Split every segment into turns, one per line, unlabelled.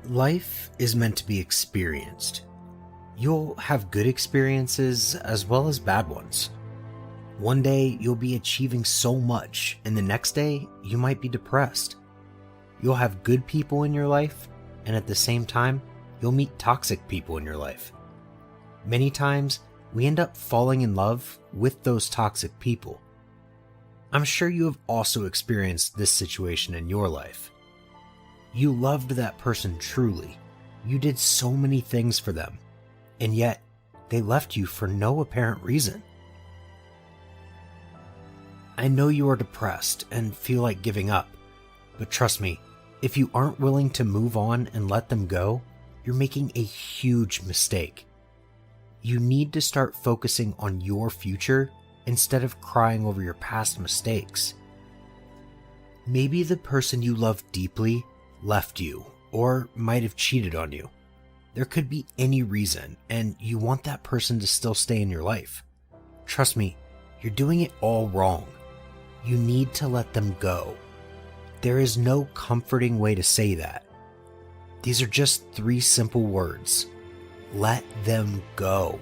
Life is meant to be experienced. You'll have good experiences as well as bad ones. One day you'll be achieving so much, and the next day you might be depressed. You'll have good people in your life, and at the same time, you'll meet toxic people in your life. Many times, we end up falling in love with those toxic people. I'm sure you have also experienced this situation in your life. You loved that person truly. You did so many things for them, and yet they left you for no apparent reason. I know you are depressed and feel like giving up, but trust me, if you aren't willing to move on and let them go, you're making a huge mistake. You need to start focusing on your future instead of crying over your past mistakes. Maybe the person you love deeply left you or might have cheated on you. There could be any reason, and you want that person to still stay in your life. Trust me, you're doing it all wrong. You need to let them go. There is no comforting way to say that. These are just 3 simple words. Let them go.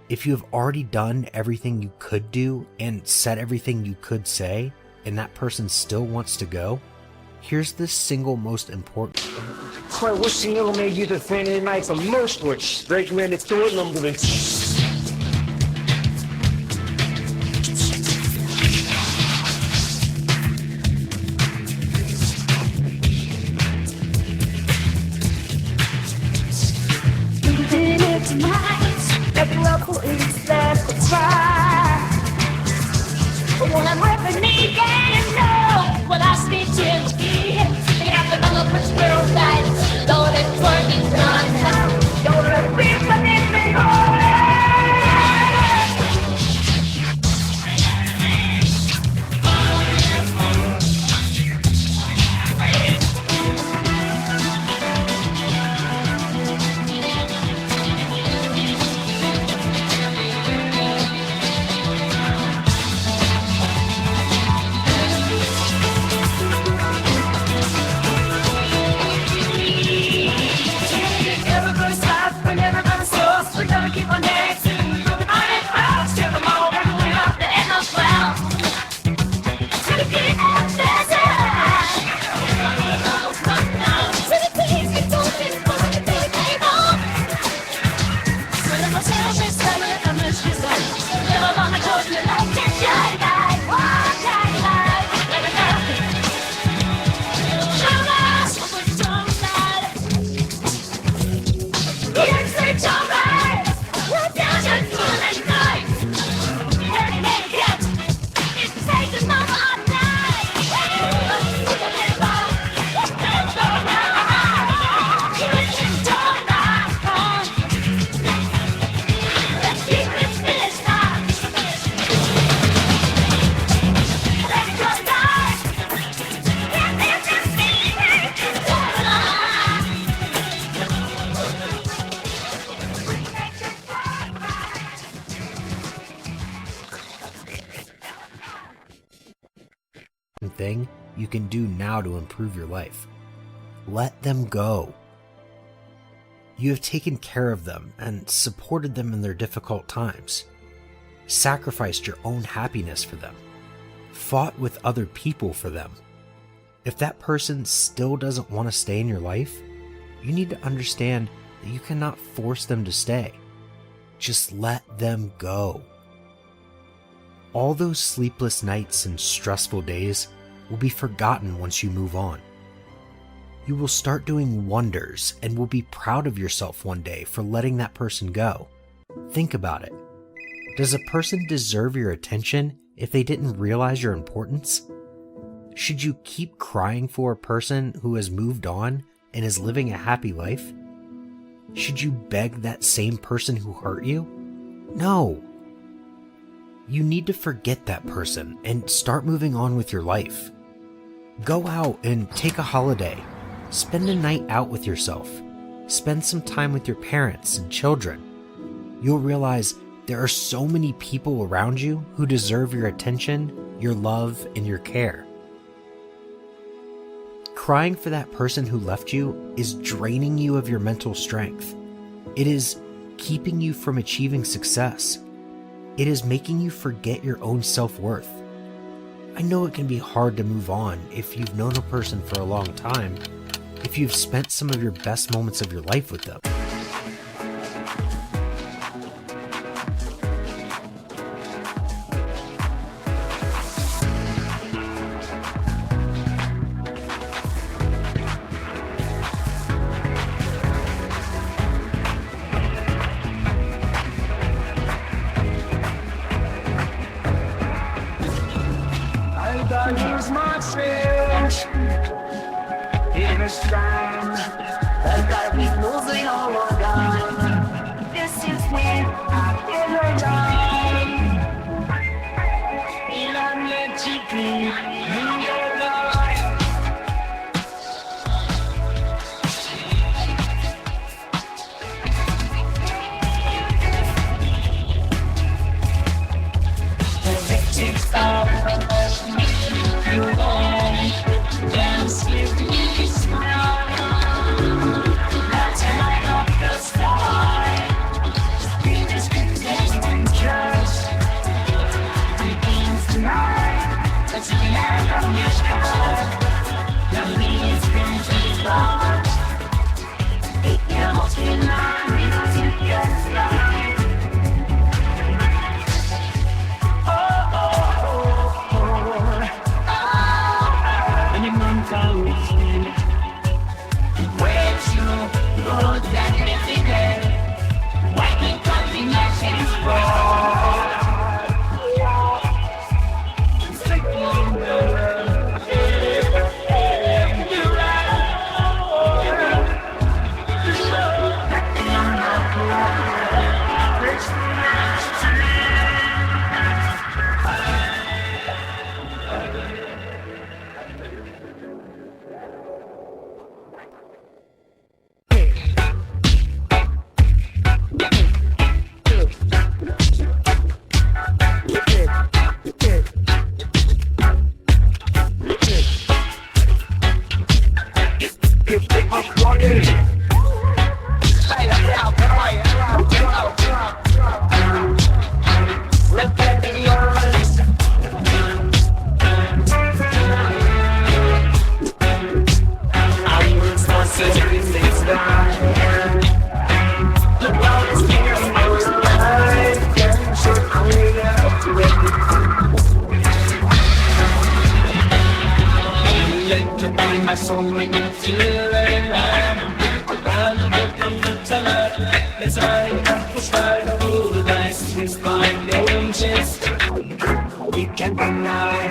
If you have already done everything you could do and said everything you could say, and that person still wants to go, here's the single most important.
Quite wishing you made you the Friday night for most which recommended to it number.
When I'm rapping, need to know what I speak to you. They have to know which girl's right. Though it's working done. Don't let me forget me.
Thing you can do now to improve your life. Let them go. You have taken care of them and supported them in their difficult times, sacrificed your own happiness for them, fought with other people for them. If that person still doesn't want to stay in your life, you need to understand that you cannot force them to stay. Just let them go. All those sleepless nights and stressful days will be forgotten once you move on. You will start doing wonders and will be proud of yourself one day for letting that person go. Think about it. Does a person deserve your attention if they didn't realize your importance? Should you keep crying for a person who has moved on and is living a happy life? Should you beg that same person who hurt you? No. You need to forget that person and start moving on with your life. Go out and take a holiday. Spend a night out with yourself. Spend some time with your parents and children. You'll realize there are so many people around you who deserve your attention, your love, and your care. Crying for that person who left you is draining you of your mental strength. It is keeping you from achieving success. It is making you forget your own self-worth. I know it can be hard to move on if you've known a person for a long time, if you've spent some of your best moments of your life with them.
I use my fish in a strand, and I be moving all around. This is when I feel alive, and I'm magically in your life. The victim star. You won't dance with me, smile. That's when I love the sky. Be this pretend just begins tonight. Let's land on your sky. The leaves been too long. It comes in line to your life. Where to go that every day? Why can't I be nothing wrong? My soul make me feel alive. As I try to pull the dice with my angels, you can't deny.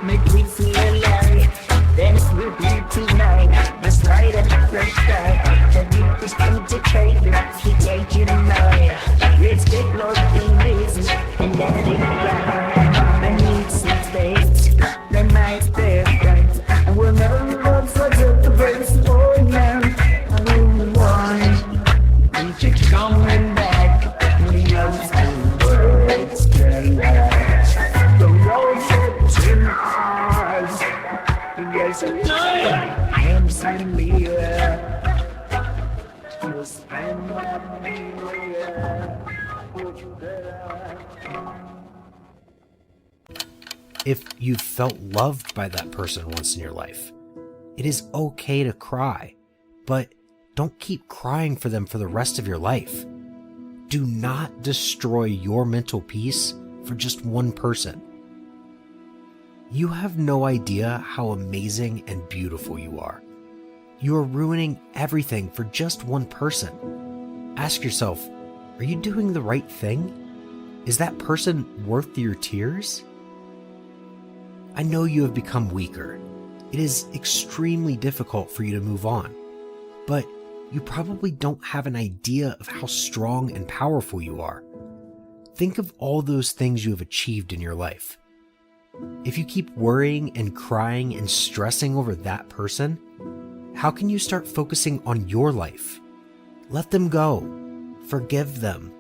Make me feel alive. Then it will be tonight. Let's light up the sky. The deep is going to trade. He take you tonight. Let's get lost in this and let it ride. I need some space. The night's perfect. And we'll never forget the best boy now. I don't want. And keep coming back. We know some words can last. The road's yes, I am signing me. You spend my
If you've felt loved by that person once in your life, it is okay to cry, but don't keep crying for them for the rest of your life. Do not destroy your mental peace for just one person. You have no idea how amazing and beautiful you are. You are ruining everything for just one person. Ask yourself, are you doing the right thing? Is that person worth your tears? I know you have become weaker. It is extremely difficult for you to move on, but you probably don't have an idea of how strong and powerful you are. Think of all those things you have achieved in your life. If you keep worrying and crying and stressing over that person, how can you start focusing on your life? Let them go. Forgive them.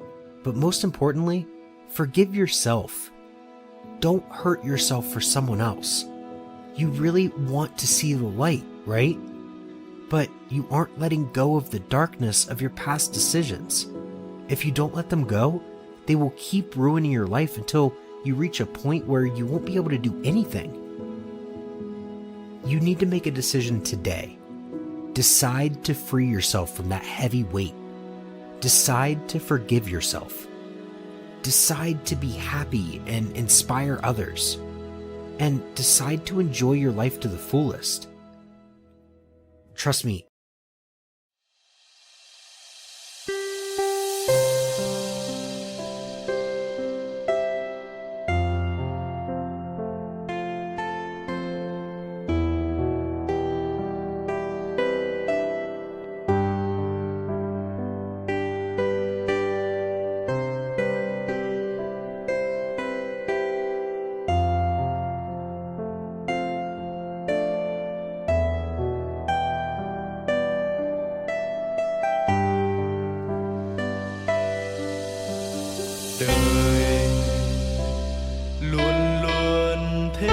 But most importantly, forgive yourself. Don't hurt yourself for someone else. You really want to see the light, right? But you aren't letting go of the darkness of your past decisions. If you don't let them go, they will keep ruining your life until you reach a point where you won't be able to do anything. You need to make a decision today. Decide to free yourself from that heavy weight. Decide to forgive yourself. Decide to be happy and inspire others. And decide to enjoy your life to the fullest. Trust me,
đời luôn luôn thế,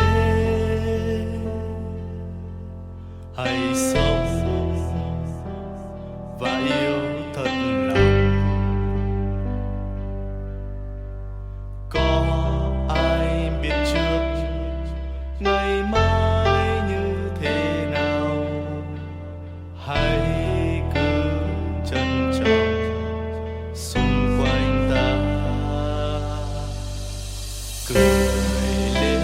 hãy sống và yêu thật lòng. Có ai biết trước ngày mai như thế nào, hãy cứ trân trọng xung quanh ta. Cười lên,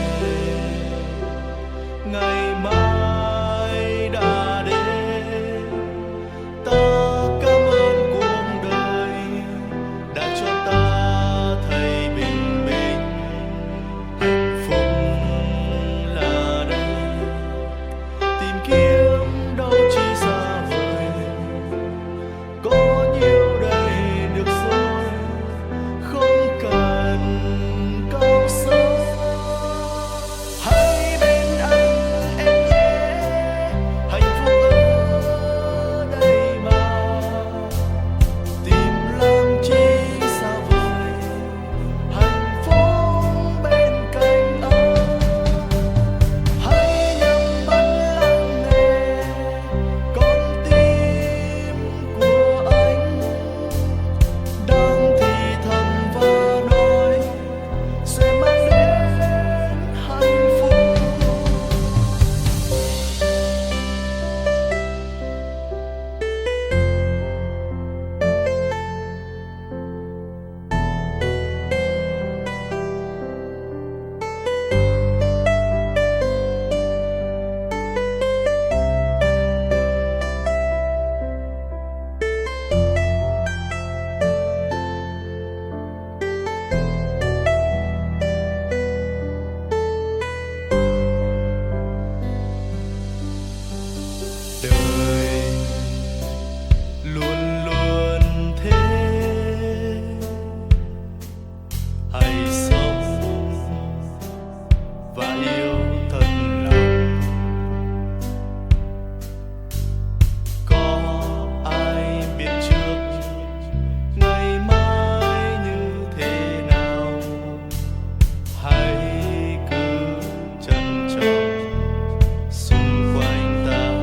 ngày mai đã đến. Ta cảm ơn cuộc đời đã cho ta thấy bình minh. Hạnh phúc là đây, tìm kiếm đâu chỉ xa vời. Có nhiều đây được rồi, không cần câu sâu. Hãy bên anh em nhé, hạnh phúc ở đây mà. Tìm làm chi xa vời, hạnh phúc bên cạnh anh. Hãy nhắm mắt lắng nghe con tim của anh đang thì thầm và nói sẽ mang đến hạnh phúc. Đời luôn luôn thế, hãy sống và yêu thật lòng. Có ai biết trước ngày mai như thế nào, hãy cứ trân trọng xung quanh ta.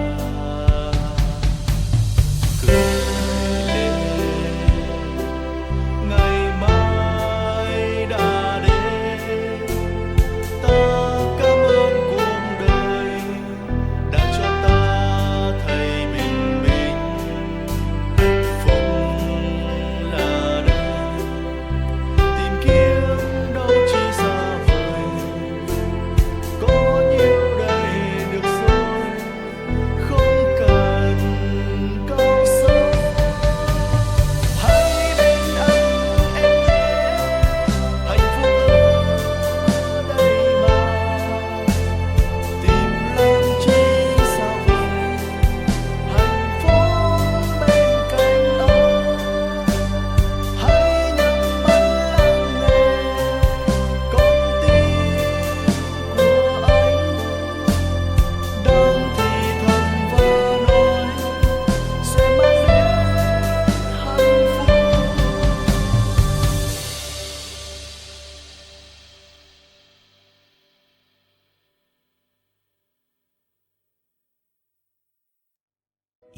Cười lên, ngày mai đã đến.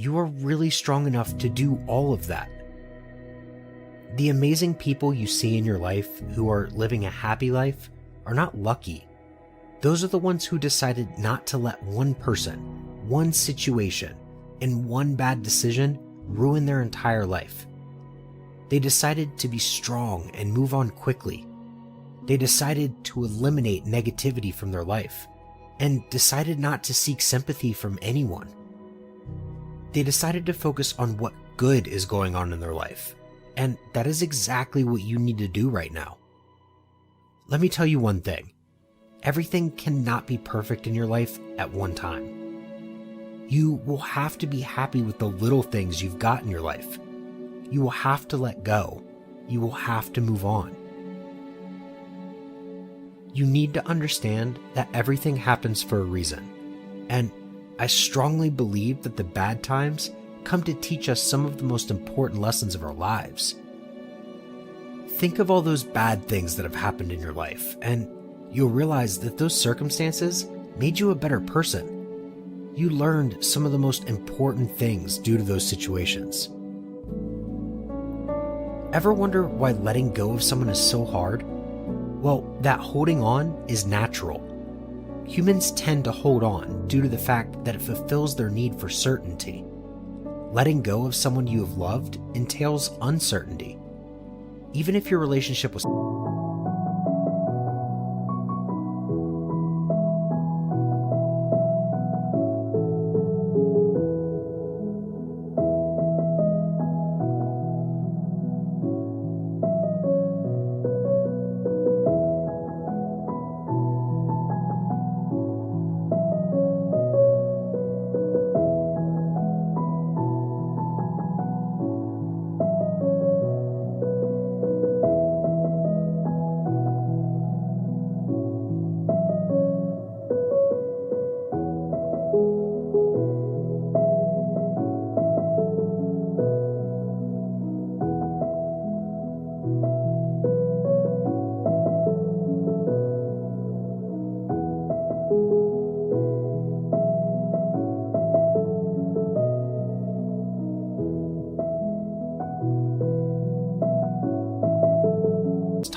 you are really strong enough to do all of that. The amazing people you see in your life who are living a happy life are not lucky. Those are the ones who decided not to let one person, one situation, and one bad decision ruin their entire life. They decided to be strong and move on quickly. They decided to eliminate negativity from their life and decided not to seek sympathy from anyone. They decided to focus on what good is going on in their life, and that is exactly what you need to do right now. Let me tell you one thing. Everything cannot be perfect in your life at one time. You will have to be happy with the little things you've got in your life. You will have to let go. You will have to move on. You need to understand that everything happens for a reason, and I strongly believe that the bad times come to teach us some of the most important lessons of our lives. Think of all those bad things that have happened in your life, and you'll realize that those circumstances made you a better person. You learned some of the most important things due to those situations. Ever wonder why letting go of someone is so hard? Well, that holding on is natural. Humans tend to hold on due to the fact that it fulfills their need for certainty. Letting go of someone you have loved entails uncertainty. Even if your relationship was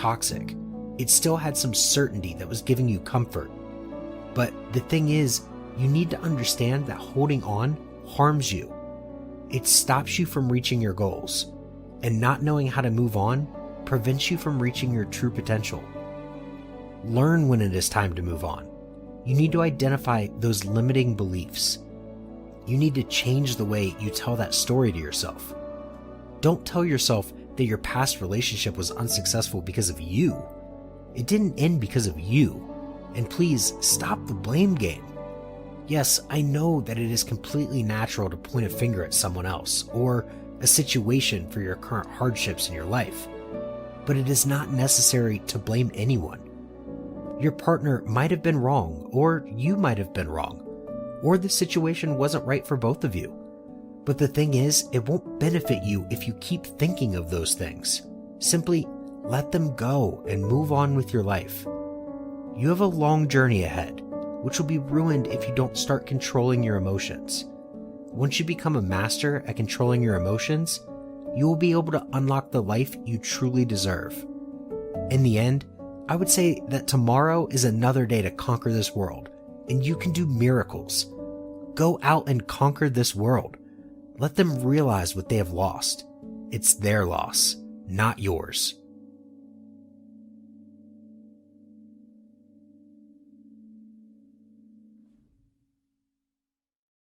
toxic, it still had some certainty that was giving you comfort. But the thing is, you need to understand that holding on harms you. It stops you from reaching your goals, and not knowing how to move on prevents you from reaching your true potential. Learn when it is time to move on. You need to identify those limiting beliefs. You need to change the way you tell that story to yourself. Don't tell yourself that your past relationship was unsuccessful because of you. It didn't end because of you. And please stop the blame game. Yes, I know that it is completely natural to point a finger at someone else or a situation for your current hardships in your life, but it is not necessary to blame anyone. Your partner might have been wrong, or you might have been wrong, or the situation wasn't right for both of you. But the thing is, it won't benefit you if you keep thinking of those things. Simply let them go and move on with your life. You have a long journey ahead, which will be ruined if you don't start controlling your emotions. Once you become a master at controlling your emotions, you will be able to unlock the life you truly deserve. In the end, I would say that tomorrow is another day to conquer this world, and you can do miracles. Go out and conquer this world. Let them realize what they have lost. It's their loss, not yours.